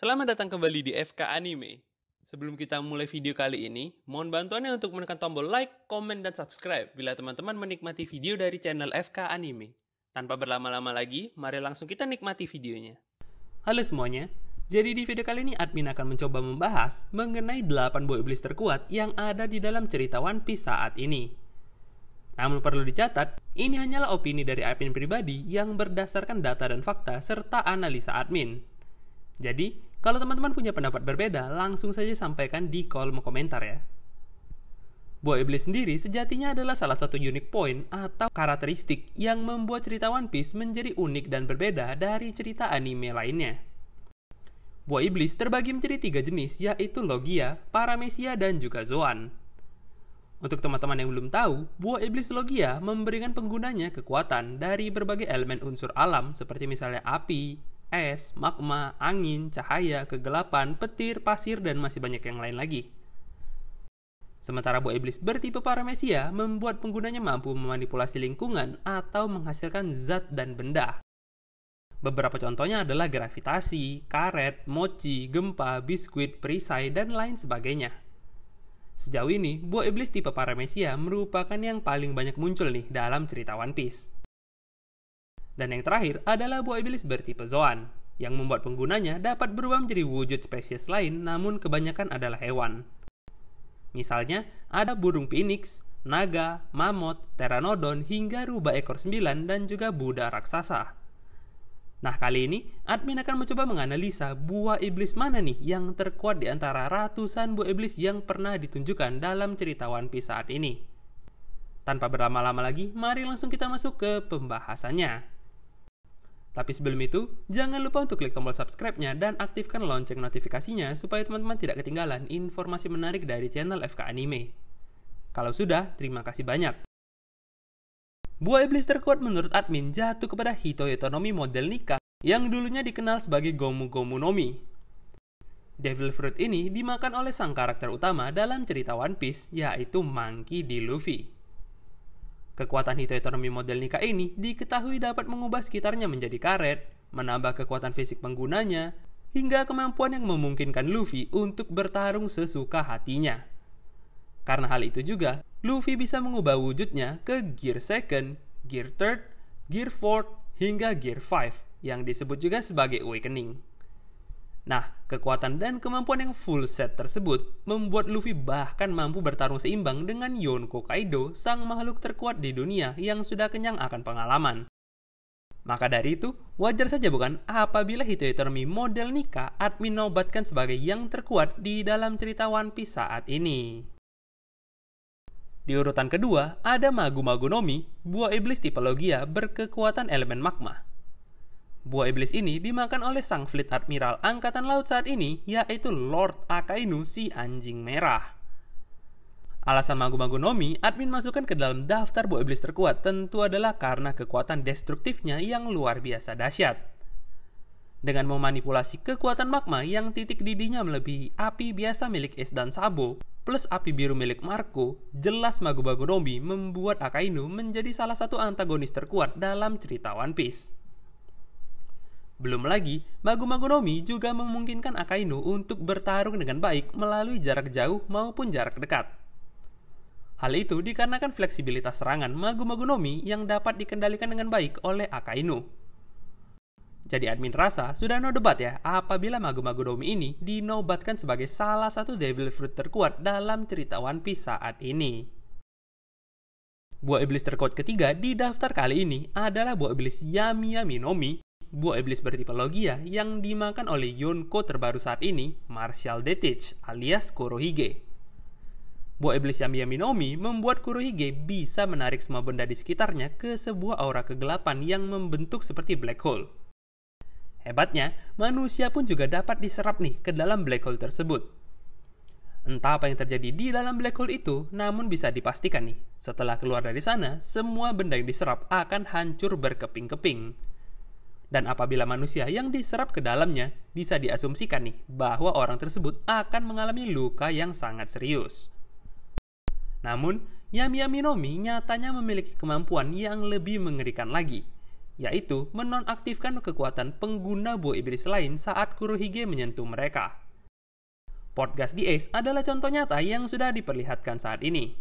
Selamat datang kembali di FK Anime. Sebelum kita mulai video kali ini, mohon bantuannya untuk menekan tombol like, komen, dan subscribe bila teman-teman menikmati video dari channel FK Anime. Tanpa berlama-lama lagi, mari langsung kita nikmati videonya. Halo semuanya, jadi di video kali ini admin akan mencoba membahas mengenai 8 buah iblis terkuat yang ada di dalam cerita One Piece saat ini. Namun perlu dicatat, ini hanyalah opini dari admin pribadi yang berdasarkan data dan fakta serta analisa admin. Jadi, kalau teman-teman punya pendapat berbeda, langsung saja sampaikan di kolom komentar ya. Buah iblis sendiri sejatinya adalah salah satu unique point atau karakteristik yang membuat cerita One Piece menjadi unik dan berbeda dari cerita anime lainnya. Buah iblis terbagi menjadi 3 jenis, yaitu Logia, Paramecia, dan juga Zoan. Untuk teman-teman yang belum tahu, buah iblis Logia memberikan penggunanya kekuatan dari berbagai elemen unsur alam seperti misalnya api, es, magma, angin, cahaya, kegelapan, petir, pasir, dan masih banyak yang lain lagi. Sementara buah iblis bertipe Paramecia membuat penggunanya mampu memanipulasi lingkungan atau menghasilkan zat dan benda. Beberapa contohnya adalah gravitasi, karet, mochi, gempa, biskuit, perisai, dan lain sebagainya. Sejauh ini, buah iblis tipe Paramecia merupakan yang paling banyak muncul nih dalam cerita One Piece. Dan yang terakhir adalah buah iblis bertipe Zoan, yang membuat penggunanya dapat berubah menjadi wujud spesies lain namun kebanyakan adalah hewan. Misalnya, ada burung phoenix, naga, mamut, pteranodon, hingga rubah ekor 9 dan juga Buddha raksasa. Nah, kali ini admin akan mencoba menganalisa buah iblis mana nih yang terkuat di antara ratusan buah iblis yang pernah ditunjukkan dalam cerita One Piece saat ini. Tanpa berlama-lama lagi, mari langsung kita masuk ke pembahasannya. Tapi sebelum itu, jangan lupa untuk klik tombol subscribe-nya dan aktifkan lonceng notifikasinya supaya teman-teman tidak ketinggalan informasi menarik dari channel FK Anime. Kalau sudah, terima kasih banyak. Buah iblis terkuat menurut admin jatuh kepada Hitoyoto no Mi model Nika yang dulunya dikenal sebagai Gomu Gomu no Mi. Devil Fruit ini dimakan oleh sang karakter utama dalam cerita One Piece, yaitu Monkey D. Luffy. Kekuatan Hitoyoto no Mi model Nika ini diketahui dapat mengubah sekitarnya menjadi karet, menambah kekuatan fisik penggunanya, hingga kemampuan yang memungkinkan Luffy untuk bertarung sesuka hatinya. Karena hal itu juga, Luffy bisa mengubah wujudnya ke Gear Second, Gear Third, Gear Fourth, hingga Gear 5, yang disebut juga sebagai Awakening. Nah, kekuatan dan kemampuan yang full set tersebut membuat Luffy bahkan mampu bertarung seimbang dengan Yonko Kaido, sang makhluk terkuat di dunia yang sudah kenyang akan pengalaman. Maka dari itu, wajar saja bukan apabila Hitoyoto no Mi model Nika admin nobatkan sebagai yang terkuat di dalam cerita One Piece saat ini. Di urutan kedua, ada Magu Magu no Mi, buah iblis tipe Logia berkekuatan elemen magma. Buah iblis ini dimakan oleh sang Fleet Admiral Angkatan Laut saat ini, yaitu Lord Akainu si anjing merah. Alasan Magu Magu no Mi admin masukkan ke dalam daftar buah iblis terkuat tentu adalah karena kekuatan destruktifnya yang luar biasa dahsyat. Dengan memanipulasi kekuatan magma yang titik didihnya melebihi api biasa milik Es dan Sabo, plus api biru milik Marco, jelas Magu Magu no Mi membuat Akainu menjadi salah satu antagonis terkuat dalam cerita One Piece. Belum lagi, Magu Magu no Mi juga memungkinkan Akainu untuk bertarung dengan baik melalui jarak jauh maupun jarak dekat. Hal itu dikarenakan fleksibilitas serangan Magu Magu no Mi yang dapat dikendalikan dengan baik oleh Akainu. Jadi admin rasa sudah no debat ya apabila Magu Magu no Mi ini dinobatkan sebagai salah satu Devil Fruit terkuat dalam cerita One Piece saat ini. Buah iblis terkuat ketiga di daftar kali ini adalah buah iblis Yami Yami no Mi, buah iblis bertipe Logia yang dimakan oleh Yonko terbaru saat ini, Martial Deitch alias Kurohige. Buah iblis Yami Yami no Mi membuat Kurohige bisa menarik semua benda di sekitarnya ke sebuah aura kegelapan yang membentuk seperti black hole. Hebatnya, manusia pun juga dapat diserap nih ke dalam black hole tersebut. Entah apa yang terjadi di dalam black hole itu, namun bisa dipastikan nih, setelah keluar dari sana, semua benda yang diserap akan hancur berkeping-keping. Dan apabila manusia yang diserap ke dalamnya, bisa diasumsikan nih bahwa orang tersebut akan mengalami luka yang sangat serius. Namun, Yami Yami no Mi nyatanya memiliki kemampuan yang lebih mengerikan lagi, yaitu menonaktifkan kekuatan pengguna buah iblis lain saat Kurohige menyentuh mereka. Port gas di Ace adalah contoh nyata yang sudah diperlihatkan saat ini.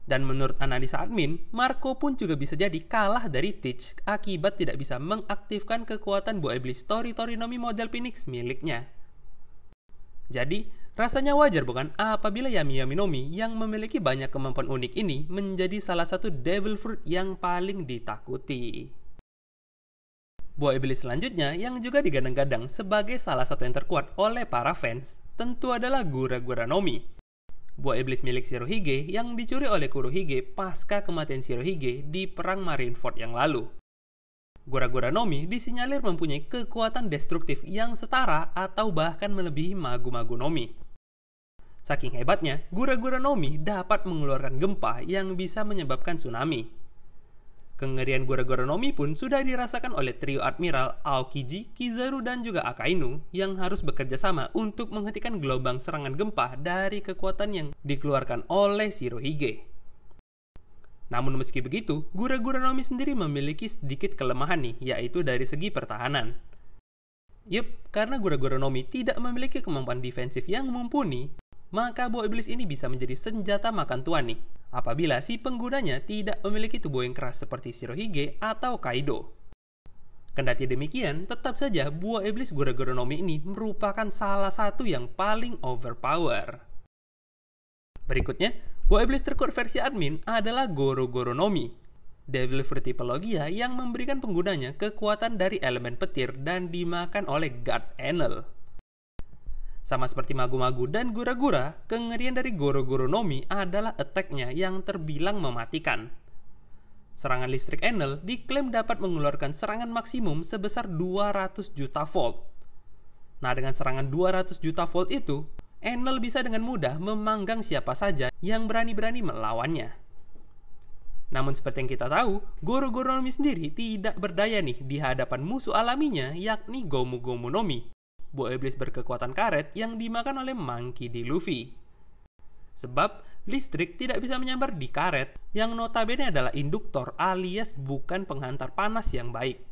Dan menurut analisa admin, Marco pun juga bisa jadi kalah dari Teach akibat tidak bisa mengaktifkan kekuatan buah iblis Tori-Tori-Nomi model Phoenix miliknya. Jadi, rasanya wajar bukan apabila Yami-Yami Nomi yang memiliki banyak kemampuan unik ini menjadi salah satu Devil Fruit yang paling ditakuti. Buah iblis selanjutnya yang juga digadang-gadang sebagai salah satu yang terkuat oleh para fans tentu adalah Gura-Gura Nomi. Buah iblis milik Shirohige yang dicuri oleh Kurohige pasca kematian Shirohige di perang Marineford yang lalu. Gura-Gura Nomi disinyalir mempunyai kekuatan destruktif yang setara atau bahkan melebihi Magu-Magu Nomi. Saking hebatnya, Gura-Gura Nomi dapat mengeluarkan gempa yang bisa menyebabkan tsunami. Kengerian Gura-Gura Nomi pun sudah dirasakan oleh trio Admiral Aokiji, Kizaru, dan juga Akainu yang harus bekerja sama untuk menghentikan gelombang serangan gempa dari kekuatan yang dikeluarkan oleh Shirohige. Namun meski begitu, Gura-Gura Nomi sendiri memiliki sedikit kelemahan nih, yaitu dari segi pertahanan. Karena Gura-Gura Nomi tidak memiliki kemampuan defensif yang mumpuni, maka buah iblis ini bisa menjadi senjata makan tuan nih, apabila si penggunanya tidak memiliki tubuh yang keras seperti Shirohige atau Kaido. Kendati demikian, tetap saja buah iblis Gura-Gura Nomi ini merupakan salah satu yang paling overpower. Berikutnya, buah iblis terkuat versi admin adalah Goro-Goro Nomi, Devil Fruit tipe Logia yang memberikan penggunanya kekuatan dari elemen petir dan dimakan oleh God Enel. Sama seperti Magu-Magu dan Gura-Gura, kengerian dari Goro-Goro Nomi adalah attack-nya yang terbilang mematikan. Serangan listrik Enel diklaim dapat mengeluarkan serangan maksimum sebesar 200 juta volt. Nah, dengan serangan 200 juta volt itu, Enel bisa dengan mudah memanggang siapa saja yang berani-berani melawannya. Namun seperti yang kita tahu, Goro-Goro Nomi sendiri tidak berdaya nih di hadapan musuh alaminya yakni Gomu-Gomu Nomi, buah iblis berkekuatan karet yang dimakan oleh Monkey D. Luffy. Sebab listrik tidak bisa menyambar di karet yang notabene adalah induktor alias bukan penghantar panas yang baik.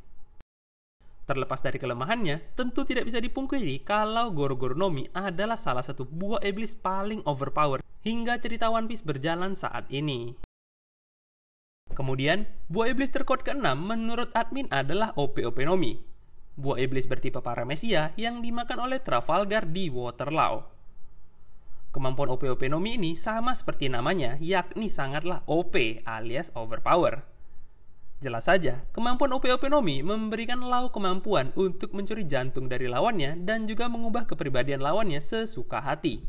Terlepas dari kelemahannya, tentu tidak bisa dipungkiri kalau Goro-Goro Nomi adalah salah satu buah iblis paling overpower hingga cerita One Piece berjalan saat ini. Kemudian, buah iblis terkuat ke-6 menurut admin adalah OP-OP Nomi, buah iblis bertipe Paramecia yang dimakan oleh Trafalgar di Waterloo. Kemampuan OP-OP Nomi ini sama seperti namanya, yakni sangatlah OP alias overpower. Jelas saja, kemampuan OP-OP Nomi memberikan Lau kemampuan untuk mencuri jantung dari lawannya dan juga mengubah kepribadian lawannya sesuka hati.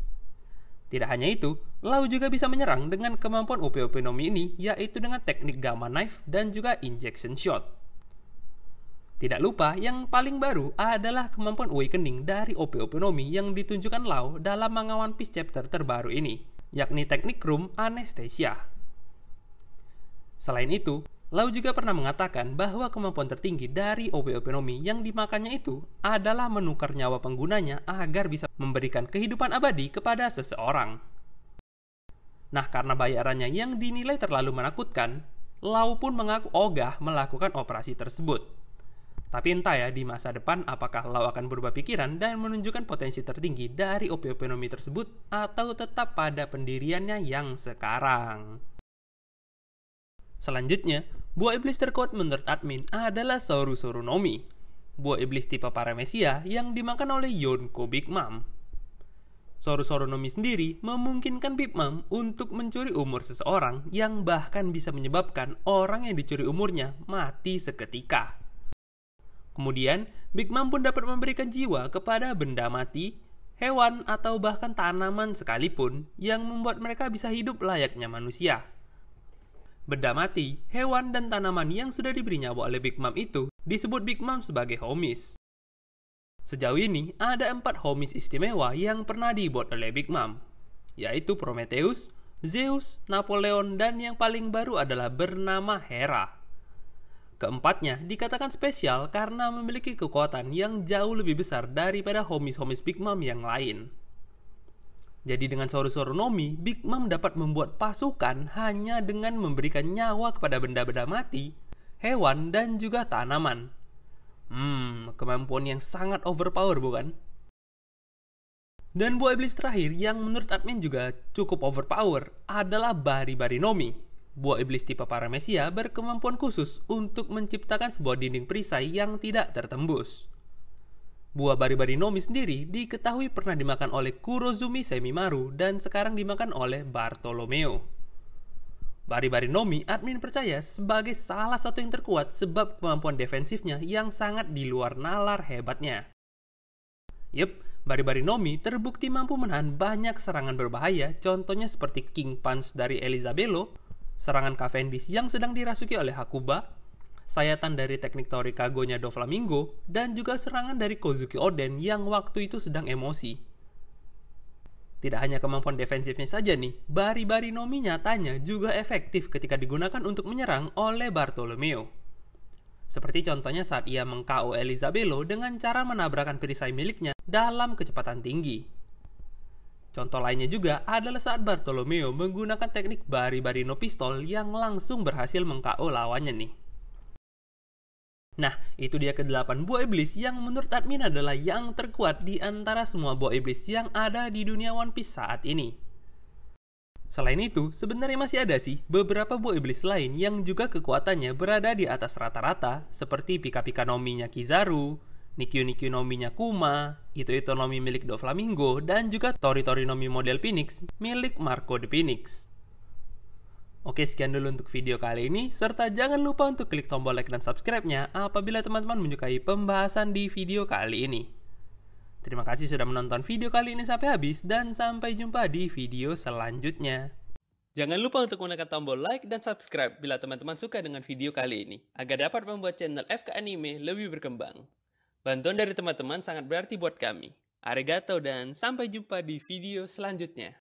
Tidak hanya itu, Lau juga bisa menyerang dengan kemampuan OP-OP Nomi ini, yaitu dengan teknik Gamma Knife dan juga Injection Shot. Tidak lupa, yang paling baru adalah kemampuan Awakening dari OP-OP Nomi yang ditunjukkan Lau dalam manga One Piece chapter terbaru ini, yakni teknik Room Anesthesia. Selain itu, Lau juga pernah mengatakan bahwa kemampuan tertinggi dari OP-OP Nomi yang dimakannya itu adalah menukar nyawa penggunanya agar bisa memberikan kehidupan abadi kepada seseorang. Nah, karena bayarannya yang dinilai terlalu menakutkan, Lau pun mengaku ogah melakukan operasi tersebut. Tapi entah ya di masa depan apakah Lau akan berubah pikiran dan menunjukkan potensi tertinggi dari OP-OP Nomi tersebut atau tetap pada pendiriannya yang sekarang. Selanjutnya, buah iblis terkuat menurut admin adalah Soru-Soru Nomi, buah iblis tipe Paramecia yang dimakan oleh Yonko Big Mom. Soru-Soru Nomi sendiri memungkinkan Big Mom untuk mencuri umur seseorang yang bahkan bisa menyebabkan orang yang dicuri umurnya mati seketika. Kemudian, Big Mom pun dapat memberikan jiwa kepada benda mati, hewan, atau bahkan tanaman sekalipun yang membuat mereka bisa hidup layaknya manusia. Benda mati, hewan, dan tanaman yang sudah diberi nyawa oleh Big Mom itu disebut Big Mom sebagai homies. Sejauh ini, ada 4 homies istimewa yang pernah dibuat oleh Big Mom, yaitu Prometheus, Zeus, Napoleon, dan yang paling baru adalah bernama Hera. Keempatnya dikatakan spesial karena memiliki kekuatan yang jauh lebih besar daripada homies-homies Big Mom yang lain. Jadi dengan Soru-Soru Nomi, Big Mom dapat membuat pasukan hanya dengan memberikan nyawa kepada benda-benda mati hewan, dan juga tanaman. Kemampuan yang sangat overpower bukan? Dan buah iblis terakhir yang menurut admin juga cukup overpower adalah Bari-Bari Nomi. Buah iblis tipe Paramecia berkemampuan khusus untuk menciptakan sebuah dinding perisai yang tidak tertembus. Buah Bari-Bari Nomi sendiri diketahui pernah dimakan oleh Kurozumi Semimaru dan sekarang dimakan oleh Bartolomeo. Bari-Bari Nomi admin percaya sebagai salah satu yang terkuat sebab kemampuan defensifnya yang sangat di luar nalar hebatnya. Bari-Bari Nomi terbukti mampu menahan banyak serangan berbahaya, contohnya seperti King Punch dari Elizabeth, serangan Cavendish yang sedang dirasuki oleh Hakuba, sayatan dari teknik Torikago-nya Doflamingo, dan juga serangan dari Kozuki Oden yang waktu itu sedang emosi. Tidak hanya kemampuan defensifnya saja nih, Bari-Bari Nomi nyatanya juga efektif ketika digunakan untuk menyerang oleh Bartolomeo. Seperti contohnya saat ia meng-KO Elizabeth dengan cara menabrakkan perisai miliknya dalam kecepatan tinggi. Contoh lainnya juga adalah saat Bartolomeo menggunakan teknik Bari-Bari no Pistol yang langsung berhasil meng-KO lawannya nih. Nah, itu dia ke-8 buah iblis yang menurut admin adalah yang terkuat di antara semua buah iblis yang ada di dunia One Piece saat ini. Selain itu, sebenarnya masih ada sih beberapa buah iblis lain yang juga kekuatannya berada di atas rata-rata, seperti Pika-Pika Nominya Kizaru, Nikyu-Nikyu Nominya Kuma, Ito-Ito Nomi milik Doflamingo, dan juga Tori-Tori Nomi model Phoenix milik Marco the Phoenix. Oke, sekian dulu untuk video kali ini, serta jangan lupa untuk klik tombol like dan subscribe-nya apabila teman-teman menyukai pembahasan di video kali ini. Terima kasih sudah menonton video kali ini sampai habis, dan sampai jumpa di video selanjutnya. Jangan lupa untuk menekan tombol like dan subscribe bila teman-teman suka dengan video kali ini, agar dapat membuat channel FK Anime lebih berkembang. Bantuan dari teman-teman sangat berarti buat kami. Arigato dan sampai jumpa di video selanjutnya.